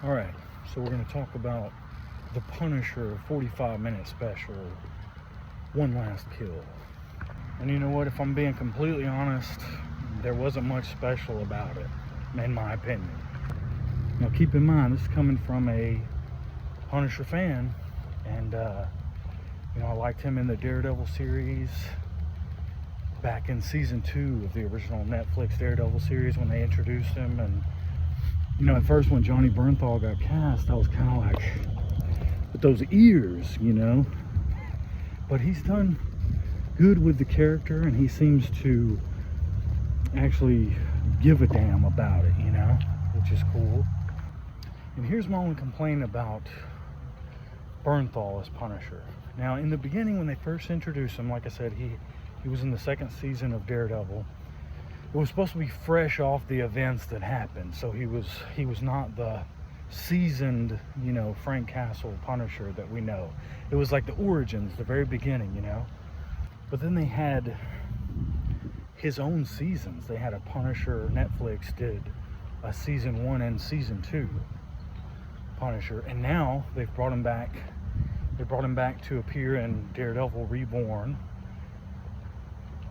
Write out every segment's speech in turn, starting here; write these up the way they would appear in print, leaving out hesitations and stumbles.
All right, so we're going to talk about the Punisher 45-minute special, One Last Kill. And you know what, if I'm being completely honest, there wasn't much special about it, in my opinion. Now keep in mind, this is coming from a Punisher fan, and I liked him in the Daredevil series back in season 2 of the original Netflix Daredevil series when they introduced him. And at first when Johnny Bernthal got cast, I was kind of like, with those ears, but he's done good with the character, and he seems to actually give a damn about it, which is cool. And here's my only complaint about Bernthal as Punisher. Now, in the beginning, when they first introduced him, like I said, he was in the second season of Daredevil. It was supposed to be fresh off the events that happened, so he was not the seasoned, Frank Castle Punisher that we know. It was like the origins, the very beginning, But then they had his own seasons. They had a Punisher, Netflix did a season 1 and season 2 Punisher, and now they've brought him back. They brought him back to appear in Daredevil Reborn,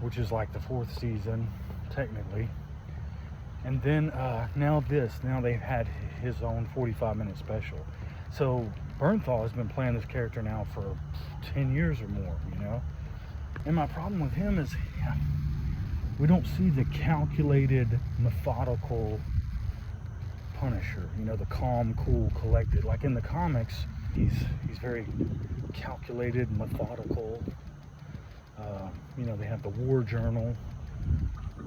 which is like the 4th season, technically. And then now they've had his own 45-minute special. So Bernthal has been playing this character now for 10 years or more, And my problem with him is we don't see the calculated, methodical Punisher, the calm, cool, collected. Like in the comics, he's very calculated, methodical. They have the war journal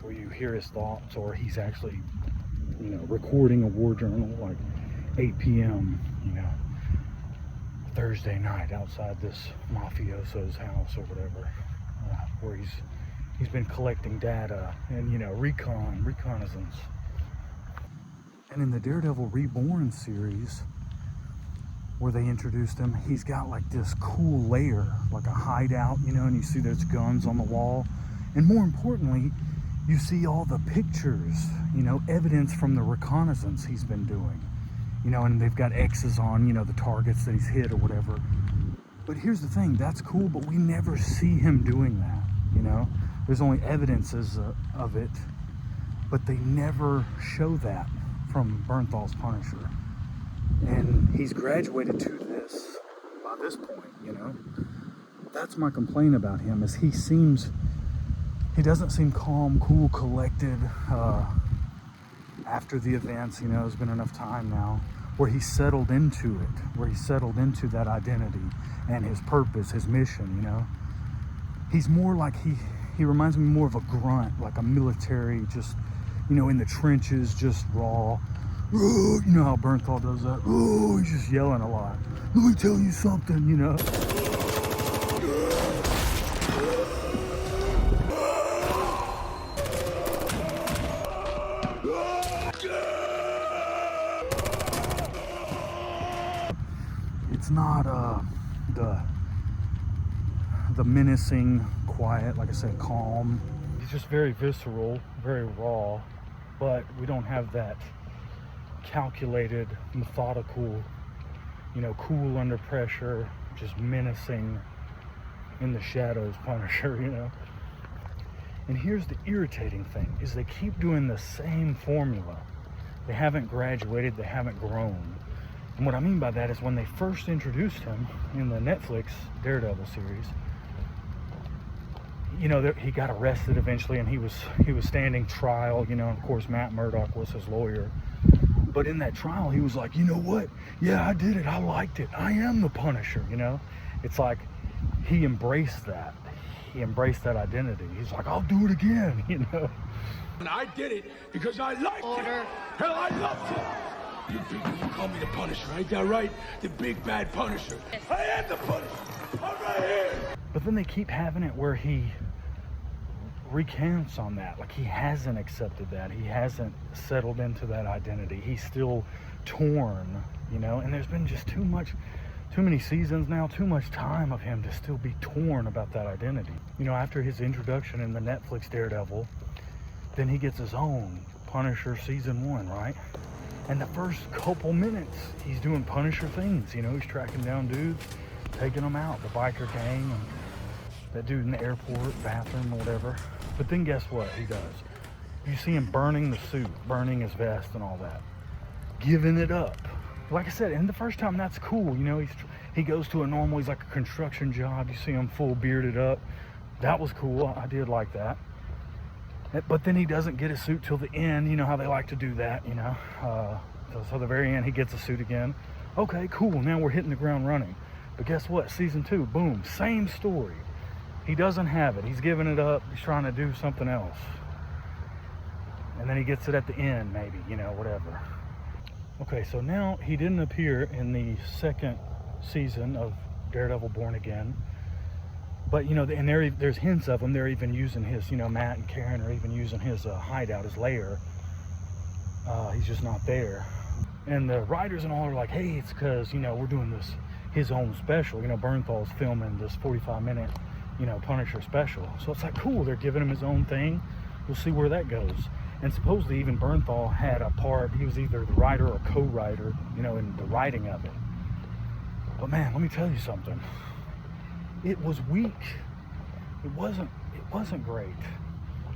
where you hear his thoughts, or he's actually, recording a war journal like 8 p.m., Thursday night outside this mafioso's house or whatever, where he's been collecting data and, reconnaissance. And in the Daredevil Reborn series, where they introduced him, he's got like this cool lair, like a hideout, and you see there's guns on the wall. And more importantly, you see all the pictures, evidence from the reconnaissance he's been doing, and they've got X's on, the targets that he's hit or whatever. But here's the thing, that's cool, but we never see him doing that, There's only evidences of it, but they never show that from Bernthal's Punisher. And he's graduated to this by this point, That's my complaint about him, is he doesn't seem calm, cool, collected after the events. There's been enough time now where he's settled into it, where he's settled into that identity and his purpose, his mission, He's more like, he reminds me more of a grunt, like a military, just, in the trenches, just raw. You know how Bernthal does that? Oh, he's just yelling a lot. Let me tell you something, It's not the menacing, quiet, like I said, calm. He's just very visceral, very raw, but we don't have that calculated, methodical, cool under pressure, just menacing in the shadows Punisher, And here's the irritating thing, is they keep doing the same formula. They haven't graduated, they haven't grown. And what I mean by that is when they first introduced him in the Netflix Daredevil series, he got arrested eventually, and he was standing trial, and of course Matt Murdock was his lawyer. But in that trial, he was like, you know what? Yeah, I did it. I liked it. I am the Punisher, It's like he embraced that. He embraced that identity. He's like, I'll do it again, And I did it because I liked it. Hell, I loved it. You people can call me the Punisher, ain't that right? The big bad Punisher. I am the Punisher. I'm right here. But then they keep having it where he recants on that. Like, he hasn't accepted that. He hasn't settled into that identity. He's still torn, And there's been just too many seasons now, too much time of him to still be torn about that identity. After his introduction in the Netflix Daredevil, then he gets his own Punisher season 1, right? And the first couple minutes, he's doing Punisher things. You know, he's tracking down dudes, taking them out, the biker gang, and that dude in the airport bathroom or whatever. But then guess what he does? You see him burning the suit, burning his vest and all that, giving it up. Like I said, and the first time, that's cool. You know, he goes to he's like a construction job. You see him full bearded up. That was cool. I did like that. But then he doesn't get his suit till the end. You know how they like to do that, you know. So the very end, he gets a suit again. Okay, cool. Now we're hitting the ground running. But guess what? Season 2, boom, same story. He doesn't have it. He's giving it up. He's trying to do something else. And then he gets it at the end, maybe, you know, whatever. Okay, so now he didn't appear in the second season of Daredevil Born Again. But, you know, and there's hints of him. They're even using his, you know, Matt and Karen are even using his hideout, his lair. He's just not there. And the writers and all are like, hey, it's because, you know, we're doing this, his own special. You know, Bernthal's filming this 45-minute, you know, Punisher special. So it's like, cool, they're giving him his own thing. We'll see where that goes. And supposedly even Bernthal had a part. He was either the writer or co-writer, you know, in the writing of it. But man, let me tell you something. It was weak. It wasn't great.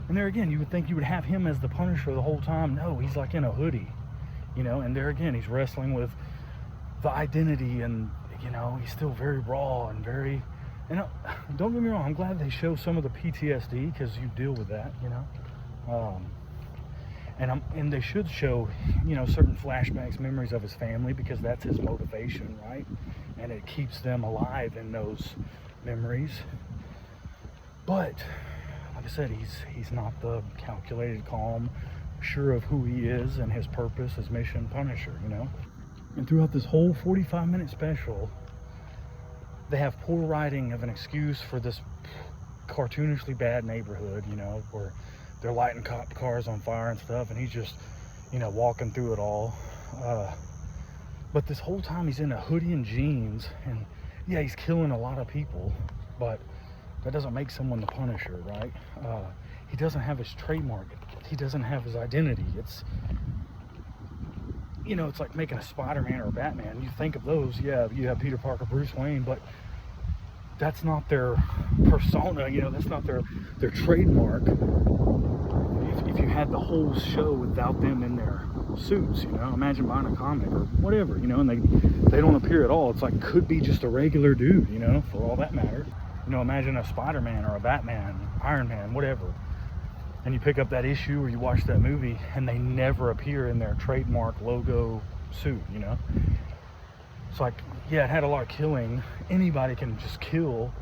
And there again, you would think you would have him as the Punisher the whole time. No, he's like in a hoodie, you know, and there again, he's wrestling with the identity, and, you know, he's still very raw and very, and don't get me wrong, I'm glad they show some of the PTSD, because you deal with that, you know. And they should show, you know, certain flashbacks, memories of his family, because that's his motivation, right? And it keeps them alive in those memories. But like I said, he's not the calculated, calm, sure of who he is and his purpose, his mission Punisher, you know. And throughout this whole 45-minute special, they have poor writing of an excuse for this cartoonishly bad neighborhood, you know, where they're lighting cop cars on fire and stuff, and he's just, you know, walking through it all. But this whole time he's in a hoodie and jeans, and yeah, he's killing a lot of people, but that doesn't make someone the Punisher, right? He doesn't have his trademark. He doesn't have his identity. It's, you know, it's like making a Spider-Man or a Batman. You think of those, yeah, you have Peter Parker, Bruce Wayne, but that's not their persona, you know, that's not their trademark. If you had the whole show without them in their suits, you know, imagine buying a comic or whatever, you know, and they don't appear at all. It's like, could be just a regular dude, you know, for all that matter. You know, imagine a Spider-Man or a Batman, Iron Man, whatever. And you pick up that issue or you watch that movie and they never appear in their trademark logo suit, you know. It's like, yeah, it had a lot of killing. Anybody can just kill.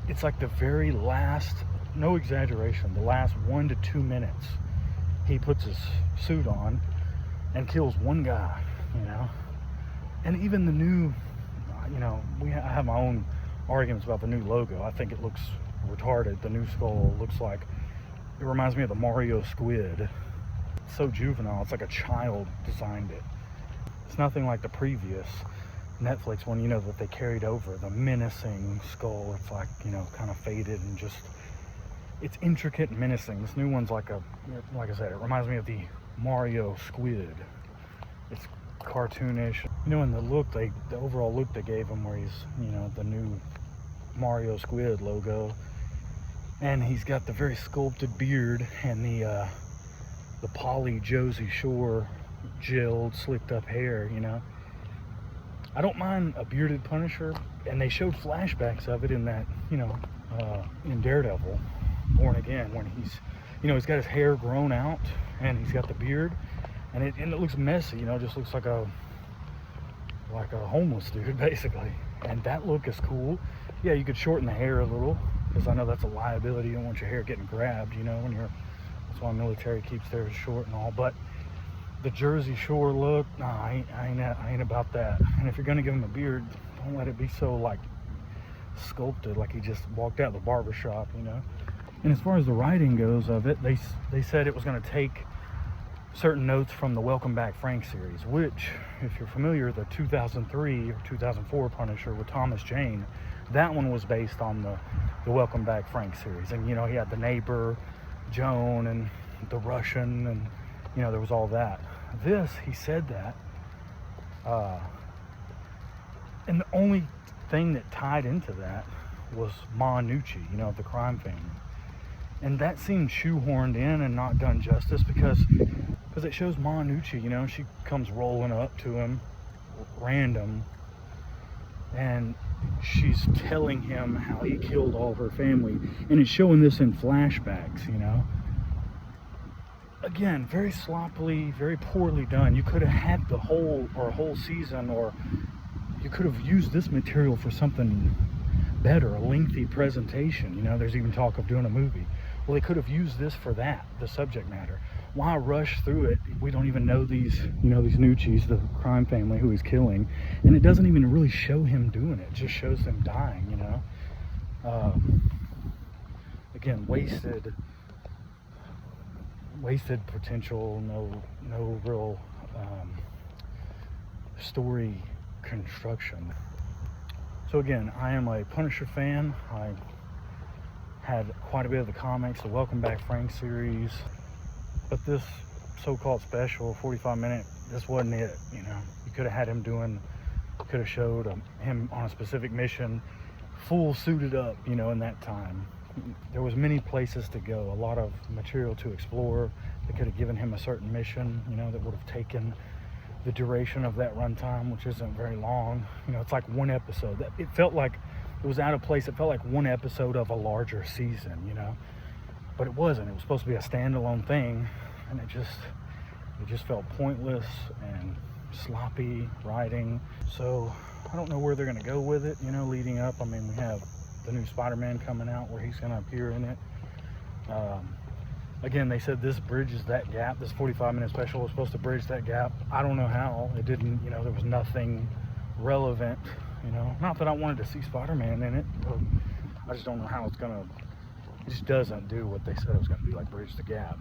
It's like the very last, no exaggeration, the last 1 to 2 minutes, he puts his suit on and kills one guy, you know. And even the new, you know, I have my own arguments about the new logo. I think it looks retarded. The new skull looks like, it reminds me of the Mario squid. It's so juvenile. It's like a child designed it. It's nothing like the previous Netflix one, you know, that they carried over, the menacing skull. It's like, you know, kind of faded and just, it's intricate and menacing. This new one's like I said, it reminds me of the Mario squid. It's cartoonish, you know, and the overall look they gave him, where he's, you know, the new Mario squid logo, and he's got the very sculpted beard and the poly Josie Shore gelled, slicked up hair, you know. I don't mind a bearded Punisher, and they showed flashbacks of it in that, you know, in Daredevil Born Again, when he's, you know, he's got his hair grown out and he's got the beard, and it looks messy, you know, just looks like a homeless dude basically. And that look is cool. Yeah, you could shorten the hair a little, because I know that's a liability. You don't want your hair getting grabbed, you know, when that's why military keeps theirs short and all. But the Jersey Shore look, nah, I ain't about that. And if you're gonna give him a beard, don't let it be so like sculpted, like he just walked out of the barber shop, you know. And as far as the writing goes of it, they said it was gonna take certain notes from the Welcome Back Frank series, which, if you're familiar, the 2003 or 2004 Punisher with Thomas Jane, that one was based on the Welcome Back Frank series. And, you know, he had the neighbor, Joan, and the Russian, and you know, there was all that. This, he said that, and the only thing that tied into that was Ma Nucci, you know, the crime family. And that seemed shoehorned in and not done justice because it shows Ma Nucci, you know, she comes rolling up to him, random, and she's telling him how he killed all her family. And it's showing this in flashbacks, you know. Again, very sloppily, very poorly done. You could have had the whole season, or you could have used this material for something better, a lengthy presentation. You know, there's even talk of doing a movie. Well, they could have used this for that, the subject matter. Why rush through it? We don't even know these, you know, these Nucci's, the crime family who he's killing, and it doesn't even really show him doing it. It just shows them dying, you know. Again, wasted potential, no real story construction. So again, I am a Punisher fan. I had quite a bit of the comics, the Welcome Back Frank series, but this so-called special 45-minute, this wasn't it. You know, you could have had him could have showed him on a specific mission, full suited up, you know, in that time. There was many places to go, a lot of material to explore. They could have given him a certain mission, you know, that would have taken the duration of that runtime, which isn't very long. You know, it's like one episode. It felt like it was out of place. It felt like one episode of a larger season, you know, but it wasn't. It was supposed to be a standalone thing, and it just felt pointless and sloppy writing. So I don't know where they're going to go with it, you know, leading up. I mean, we have the new Spider-Man coming out where he's going to appear in it. Again, they said this bridges that gap. This 45-minute special was supposed to bridge that gap. I don't know how. It didn't, you know, there was nothing relevant, you know. Not that I wanted to see Spider-Man in it, but I just don't know how it's going to, it just doesn't do what they said it was going to do, like bridge the gap.